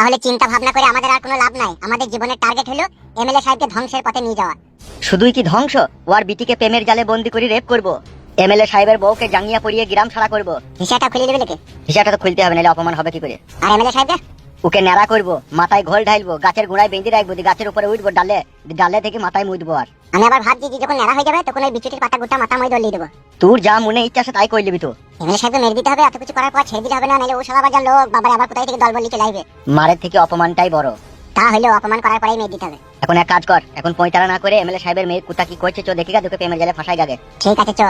তাহলে চিন্তা ভাবনা করে আমাদের আর কোনো লাভ নাই। আমাদের জীবনের টার্গেট হলো এমএলএ সাহেবকে ধ্বংসের পথে নিয়ে যাওয়া। শুধুই কি ধ্বংস, ওর বিটিকে প্রেমের জালে বন্দি করে রেপ করব, এমএলএ সাহেবের বউকে জাঙ্গিয়া পরিয়ে গ্রাম ছাড়া করব। হিসাবটা খুলে দেবে নাকি? হিসাবটা তো খুলতে হবে, নাহলে অপমান হবে কি করে। আর এমএলএ সাহেবকে ওকে ন্যাড়া করব, মাথায় ঘোল ঢালবো, গাছের গোড়ায় বেঁধে রাখবো, দিয়ে গাছের উপরে উঠবো, ডালে ডালে থেকে মাথায় মুদবো। আর আমি আবার ভাবছি যে যখন নেড়া হয়ে যাবে তখন ওই বিচুটির পাতা গোটা মাথা মই দলিয়ে দেবো। তোর যা মনে ইচ্ছা আছে তাই কই লিবি তো। এমএলএ সাহেবকে মেরে দিতে হবে, এত কিছু করার পর ছেড়ে দিতে হবে না, নাহলে ও শালা বাজার লোক বাবার আবার কোথায় থেকে দল বলি চলে আসবে। মারের থেকে অপমানটাই বড়। তা হইলো অপমান করার পরেই মেরে দিতে হবে। এখন এক কাজ কর, এখন পয়তারা না করে এমএলএ সাহেবের মেয়ে কুতা কি করছে চো দেখি গা, তোকে প্রেমের জালে ফাঁসাই গাগে। ঠিক আছে চো।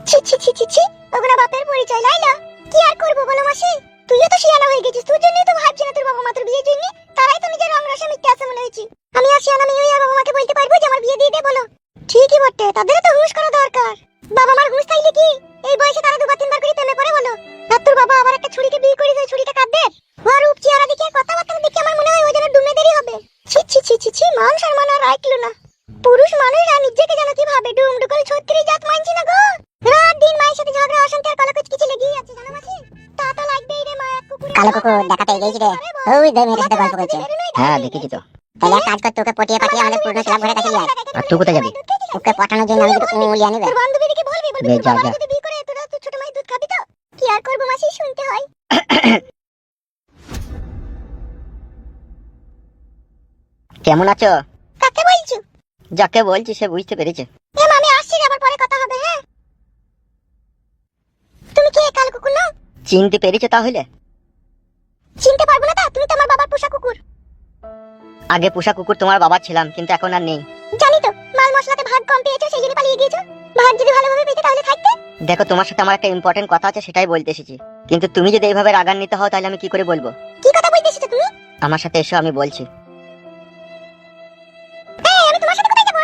ছি ছি ছি ছি ছি, ওগুলা বাপের পরিচয় লাইলা। কি আর করব বলো মাসি, তুইও তো শিয়ানা হয়ে গেছিস, তোর জন্যই তো ভাবছি না তোর বাবা মা তোর বিয়ের জন্য। তারাই তো নিজের রং রসে মিথ্যে আছে মনে হয়েছি। আমি আর শিয়ানা মেয়ে আর বাবা মাকে বলতে পারবো যে আমার বিয়ে দিয়ে দে বলো? ঠিকই বটে, তাদেরও তো হুঁশ করা দরকার। বাবা মার হুঁশ থাকলে কি এই বয়সে তারা দুবার তিনবার করে প্রেমে পড়ে বলো? আর তোর বাবা আবার একটা ছুরিকে বিয়ে করে যায়, ছুরিটা কাঁদবে। ওর রূপ চেহারা দেখে কথাবার্তা দেখে আমার মনে হয় ও যেন ডুমে দেরি হবে। ছি ছি ছি ছি ছি, মান সম্মান আর রাখলো না। পুরুষ মানুষরা নিজেকে যেন কি ভাবে, ডুমডুকল 36 জাত মানছি না গো। রাত দিন মায়ের সাথে ঝগড়া অশান্তি আর কলকচ কিছু লেগেই আছে জানো মাসি। তা তো লাগবেই রে মা, এক কুকুর কালো কুকুর দেখা পেয়ে গেছি রে। ওই দে মেয়ের সাথে গল্প করছে। হ্যাঁ দেখেছি তো। তাহলে এক কাজ কর, তোকে পটিয়ে পাঠিয়ে আমাদের পুরনো ক্লাব ঘরে কাছে নিয়ে আয়। আর তুই কোথায় যাবি? ওকে পাঠানোর জন্য আমি দুটো কুমুলি আনিবে। তোর বান্ধবীকে বলবি বে, যা, বাবা যা। যদি বিয়ে করে তোরা তো ছোট মায়ের দুধ খাবি তো? কি আর করব মাসি, শুনতে হয়। কেমন আছো? কাকে বলছো? যাকে বলছি সে বুঝতে পেরেছে। আমি আসছি, আবার পরে কথা হবে। হ্যাঁ, তুমি কে কালো কুকুর না? চিনতে পেরেছো তাহলে? চিনতে পারবো না তা? তুমি তো আমার বাবার পোষা কুকুর। আগে পোষা কুকুর তোমার বাবার ছিলাম, কিন্তু এখন আর নেই। জানি তো, মাল মশলাতে ভাগ কম পেয়েছো সেই জন্য পালিয়ে গিয়েছো। ভাগ যদি ভালোভাবে পেতে তাহলে থাকতে। দেখো, তোমার সাথে আমার একটা ইম্পর্টেন্ট কথা আছে, সেটাই বলতে এসেছি। কিন্তু তুমি যদি এইভাবে রাগান্বিত হও তাহলে আমি কি করে বলবো? কি কথা বলতে এসেছো তুমি? আমার সাথে এসো, আমি বলছি। এই, আমি তোমার সাথে কোথায় যাবো?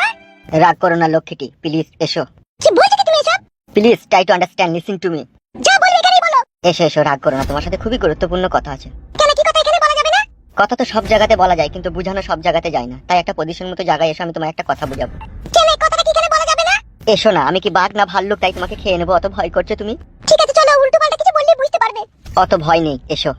রাগ করো না লক্ষ্মীটি, প্লিজ এসো। কি বলছো কি তুমি এসব? Please try to understand, listen to me. যা বলবে এখানেই বলো। এসো এসো, রাগ করো না, তোমার সাথে খুবই গুরুত্বপূর্ণ কথা আছে। কেন, কি কথা এখানে বলা যাবে না? কথা তো সব জায়গাতে বলা যায়, কিন্তু বোঝানো সব জায়গাতে যায় না। তাই একটা পজিশন মতো জায়গায় এসো, আমি তোমার একটা কথা বুঝাবো। কেন, এই কথাটা কি এখানে বলা যাবে না? এসো না, আমি কি বাঘ না ভাল্লুক তাই তোমাকে খেয়ে নেবো? অত ভয় করছো তুমি? ঠিক আছে চলো, উল্টো পাল্টা কিছু বললে বুঝতে পারবে। অত ভয় নেই, এসো।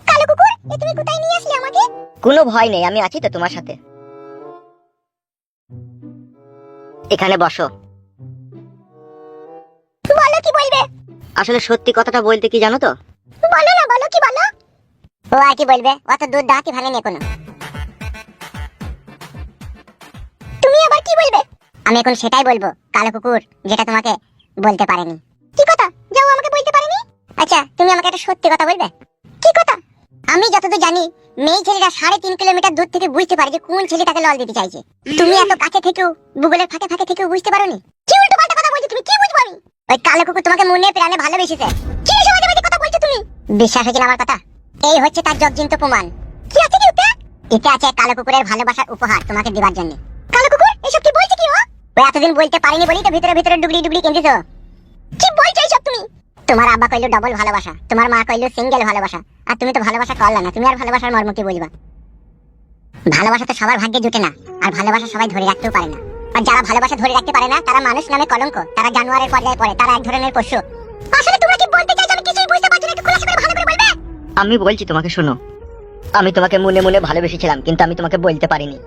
কালো কুকুর, এ তুমি কোথায় নিয়ে আসলে আমাকে? কোনো ভয় নেই, আমি আছি তো তোমার সাথে। এখানে বসো। বলো কি বলবে? আসলে সত্যি কথাটা বলতে কি জানো তো? বলো না, বলো কি বলো। ও আর কি বলবে, অত দুধ দাঁতই ভাঙেনি এখনো। তুমি আবার কি বলবে? আমি এখন সেটাই বলবো কালো কুকুর, যেটা তোমাকে বলতে পারেনি। কি কথা? যাও, আমাকে বলতে পারেনি। আচ্ছা, তুমি আমাকে একটা সত্যি কথা বলবে। কি কথা? আমি যতদূর জানি মেয়ে ছেলেরা 3.5 কিলোমিটার দূর থেকে বুঝতে পারে যে কোন ছেলে তাকে লল দিতে চাইছে। তুমি এত কাছে থেকেও, গুগলের ফাঁকে ফাঁকে থেকেও বুঝতে পারোনি? কি উল্টো পাল্টা কথা বলছো তুমি, কি বুঝবো আমি? ওই কালো কুকুর তোমাকে মনে প্রাণে ভালোবেসেছে। কি সমাজে বাজে কথা বলছো তুমি? বিশ্বাস হচ্ছে না আমার কথা? এই হচ্ছে তার জগজিন্ত প্রমাণ। কি আছে কি ওতে? এতে আছে কালো কুকুরের ভালোবাসার উপহার তোমাকে দেওয়ার জন্য। কালো কুকুর এসব কি বলছে কি ও? ও এতদিন বলতে পারিনি বলি তো ভিতরে ভিতরে ডুবলি ডুবলি কেঁদেছো। কি বলছো এইসব তুমি? তোমার আব্বা কইলো ডাবল ভালোবাসা, তোমার মা কইলো সিঙ্গেল ভালোবাসা, আর তুমি তো ভালোবাসা করলা না। তুমি আর ভালোবাসার মর্ম কি বলবা? ভালোবাসা তো সবার ভাগ্যে জুটে না, আর ভালোবাসা সবাই ধরে রাখতেও পারে না। আর যারা ভালোবাসা ধরে রাখতে পারে না তারা মানুষ নামে কলঙ্ক, তারা জানোয়ারের পর্যায়ে পড়ে, তারা এক ধরনের পশু। আসলে তোমরা কি বলতে চাইছো আমি কিছুই বুঝতে পারছি না, একটু খোলাসা করে ভালো করে বলবে? আমি বলছি তোমাকে, শোনো। আমি তোমাকে মনে মনে ভালোবেসেছিলাম, কিন্তু আমি তোমাকে বলতে পারিনি।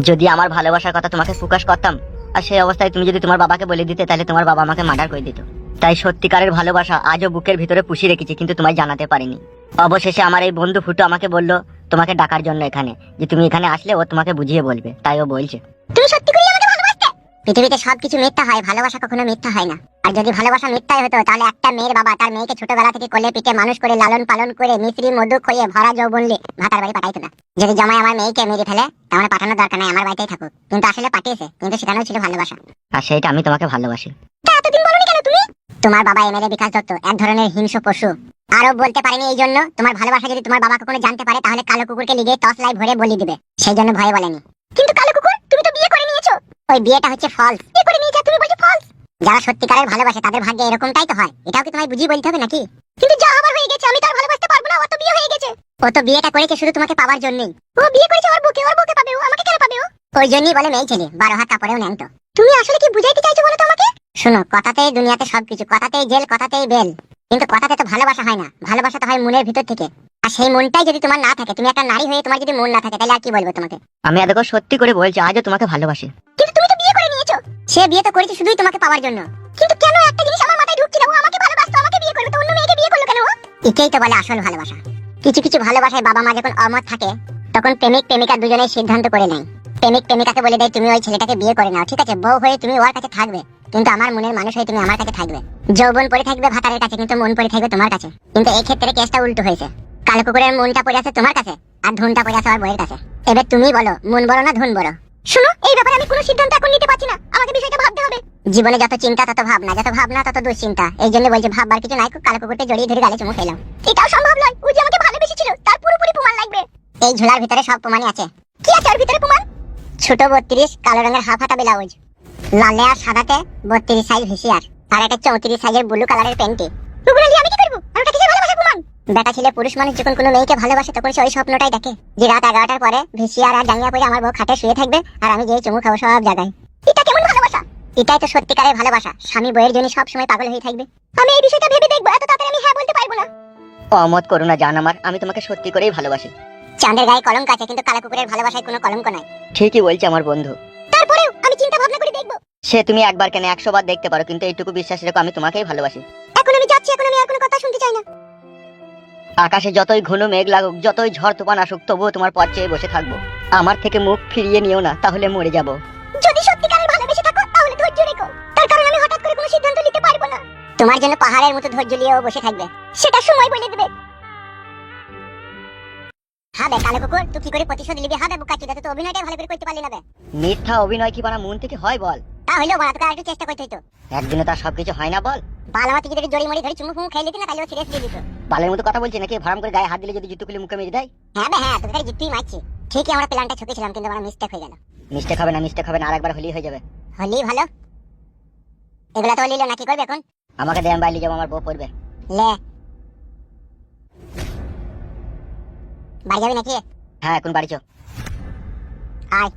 যদি আমার ভালোবাসার কথা তোমাকে প্রকাশ করতাম, আর সেই অবস্থায় তুমি যদি তোমার বাবাকে বলে দিতে, তাহলে তোমার বাবা আমাকে মার্ডার করে দিত। তাই সত্যিকারের ভালোবাসা আজও বুকের ভিতরে পুষিয়ে রেখেছি, কিন্তু তোমায় জানাতে পারিনি। অবশেষে আমার এই বন্ধু ফুটু আমাকে বলল তোমাকে ডাকার জন্য এখানে, যে তুমি এখানে আসলে ও তোমাকে বুঝিয়ে বলবে, তাই ও বলছে। তুমি সত্যি করে আমাকে ভালোবাসতে? পৃথিবীতে সবকিছু মিথ্যা হয়, ভালোবাসা কখনো মিথ্যা হয় না। আর যদি ভালোবাসা মিথ্যাই হতো তাহলে একটা মেয়ের বাবা তার মেয়েকে ছোটবেলা থেকে কোলে পিঠে মানুষ করে লালন পালন করে মিশ্রি মধু খইয়ে ভরা যৌবনলে ভাতার বাড়ি পাঠাইতো না। যদি জামাই আমার মেয়েকে মেরে ফেলে তাহলে পাঠানোর দরকার নাই, আমার বাড়িতেই থাকুক। কিন্তু আসলে পাঠিয়েছে, কিন্তু সেখানেও ছিল ভালোবাসা। আর সেইটা আমি তোমাকে ভালোবাসি। তা এতদিন বলনি কেন তুমি? তোমার বাবা এমএলএ বিকাশ দত্ত এক ধরনের হিংস্র পশু। আরো বলতে পারেনি এই জন্য, তোমার ভালোবাসা যদি তোমার বাবা কখনো জানতে পারে তাহলে কালো কুকুরকে লিগে টস লাই ভরে বলি দিবে, সেই জন্য ভয়ে বলেনি। কিন্তু কালো কুকুর, তুমি তো বিয়ে করে নিয়েছো। ওই বিয়েটা হচ্ছে ফলস। বিয়ে করে নিয়েছো তুমি বলছো ফলস? যারা সত্যিকারের ভালোবাসে তাদের ভাগ্যে এরকমটাই তো হয়, এটাও কি তোমায় বুঝিয়ে বলতে হবে নাকি? কিন্তু যা হবার হয়ে গেছে, আমি তো আর ভালোবাসতে পারবো না, ও তো বিয়ে হয়ে গেছে। ও তো বিয়েটা করেছে শুধু তোমাকে পাওয়ার জন্যই। ও বিয়ে করেছে ওর বউকে পাবে, ও আমাকে কেন পাবে? ওই জন্যই বলে মেয়ে ছেলে 12 হাত কাপড়েও ন্যাংটো। তুমি আসলে কি বুঝাইতে চাইছো বলো তো আমাকে? শোনো, কথাতেই দুনিয়াতে সবকিছু, কথাতেই জেল, কথাতেই বেল, কিন্তু কথাতে তো ভালোবাসা হয় না। ভালোবাসা তো হয় মনের ভিতর থেকে। আর সেই মনটাই যদি তোমার না থাকে, তুমি একটা নারী হয়ে তোমার যদি মন না থাকে, তাহলে আর কি বলবো তোমাকে? আমি এতক্ষণ সত্যি করে বলছি, আজও তোমাকে ভালোবাসি। কিন্তু তুমি তো বিয়ে করে নিয়েছো। সে বিয়ে তো করেছে শুধুই তোমাকে পাওয়ার জন্য। কিন্তু কেন একটা জিনিস আমার মাথায় ঢুকছে না, ও আমাকে ভালোবাসতো, আমাকে বিয়ে করবে, তো অন্য মেয়েকে বিয়ে করলো কেন ও? এটাই তো বলে আসল ভালোবাসা। কিছু কিছু ভালোবাসায় বাবা মা যখন অমত থাকে, তখন প্রেমিক প্রেমিকা দুজনেই সিদ্ধান্ত করে নেয়। প্রেমিক প্রেমিকাকে বলে দেয় তুমি ওই ছেলেটাকে বিয়ে করে নাও, ঠিক আছে, বউ হয়ে তুমি ওর কাছে থাকবে, কিন্তু আমার মনের মানুষ হয়ে তুমি আমার কাছে থাকবে। যৌবন পড়ে থাকবে ভাতারের কাছে, কিন্তু মন পড়ে থাকবে তোমার কাছে। কিন্তু এই ক্ষেত্রে কেসটা উল্টো হয়েছে। কালো কুকুরের মনটা পড়ে আছে তোমার কাছে, আর ধনটা পড়ে আছে আমার বউয়ের কাছে। এবার তুমি বলো, মন বড় না ধন বড়? শুনো, এই ব্যাপারে আমি কোনো সিদ্ধান্ত এখন নিতে পারছি না, আমাকে বিষয়টা ভাবতে হবে। জীবনে যত চিন্তা তত ভাবনা, যত ভাবনা তত দুশ্চিন্তা। এই জন্য বলছি ভাববার কিছু নাই, কালো কুকুরকে জড়িয়ে ধরে গালে চুমু খেলাম। এটাও সম্ভব নয়, ও যে আমাকে ভালোবেসেছিল তার পুরোপুরি প্রমাণ লাগবে। এই ঝোলার ভিতরে সব প্রমাণই আছে। কি আছে ওর ভিতরে প্রমাণ? ছোট 32 কালো রঙের হাফ হাতা ব্লাউজ, লালে আর সাদাতে 32 সাইজ ভিসিআর, আর একটা 34 সাইজের ব্লু কালারের প্যান্টি। ওগুলো নিয়ে আমি কি করব? আর ওটা কিসের ভালোবাসা প্রমাণ? বেটা ছেলে পুরুষ মানুষ যখন কোনো মেয়েকে ভালোবাসে, তখন সে ওই স্বপ্নটাই দেখে যে রাত 11টার পরে ভিসিআর আর জাঙ্গিয়া পরে আমার বউ খাটে শুয়ে থাকবে, আর আমি যেই চুমু খাবো সব জায়গায়। এটা কেমন ভালোবাসা? এটাই তো সত্যিকারের ভালোবাসা। স্বামী বউয়ের জন্য সব সময় পাগল হয়ে থাকবে। আমি এই বিষয়টা ভেবে দেখবো, এত তাড়াতাড়ি আমি হ্যাঁ বলতে পারবো না। অমত করো না জান আমার, আমি তোমাকে সত্যি করেই ভালোবাসি। চাঁদের গায়ে কলঙ্ক আছে, কিন্তু কালো কুকুরের ভালোবাসায় কোনো কলঙ্ক নাই। ঠিকই বলছে আমার বন্ধু। তারপরেও আমি চিন্তা ভাবনা করে দেখবো। সে তুমি একবার কেন 100 বার দেখতে পারো, কিন্তু এইটুকু বিশ্বাস রেখো আমি তোমাকেই ভালোবাসি। এখন আমি যাচ্ছি, এখন আমি আর কোনো কথা শুনতে চাই না। আকাশে যতই ঘন মেঘ লাগুক, যতই ঝড় তুফান আসুক, তবুও তোমার পথ চেয়ে বসে থাকবো। আমার থেকে মুখ ফিরিয়ে নিও না, তাহলে মরে যাব। যদি সত্যিকারের ভালোবেসে থাকো তাহলে ধৈর্য রেখো, তার কারণ আমি হঠাৎ করে কোনো সিদ্ধান্ত নিতে পারবো না। তোমার জন্য পাহাড়ের মতো ধৈর্য নিয়েও বসে থাকবে, সেটা সময় বলে দেবে। হবে কালো কুকুর, তুই কি করে প্রতিশোধ নিবি? হবে বুকাচুদা, তুই তো অভিনয়টাই ভালো করে করতে পারলি না বে। মিথ্যা অভিনয় কি বানা মন থেকে হয় বল? তাহলে বড় তোকে আরেকটু চেষ্টা করতে হইতো। একদিনে তার সবকিছু হয় না বল। বালামা তুই যদি জড়ি মড়ি ধরে চুমু ফুমু খেয়ে নিতি না, তাহলে ও সিরিয়াস দিয়ে দিত। বালের মতো কথা বলছি নাকি? ভাড়াম করে গায়ে হাত দিলে যদি জুতো খুলে মুখে মেরে দেয়? হ্যাঁ বে হ্যাঁ, তোকে খালি জিততেই মারছি। ঠিকই আমরা প্ল্যানটা ছকেছিলাম, কিন্তু আমার মিস্টেক হয়ে গেল। মিস্টেক হবে না, মিস্টেক হবে না, আরেকবার হলেই হয়ে যাবে। হলি ভালো। এগুলা তো হলিল না, কি করবে এখন? আমাকে দেন বাইরে যাবো, আমার বউ পড়বে। লে বাড়ি যাবি নাকি? হ্যাঁ এখন বাড়ি চো। আয়।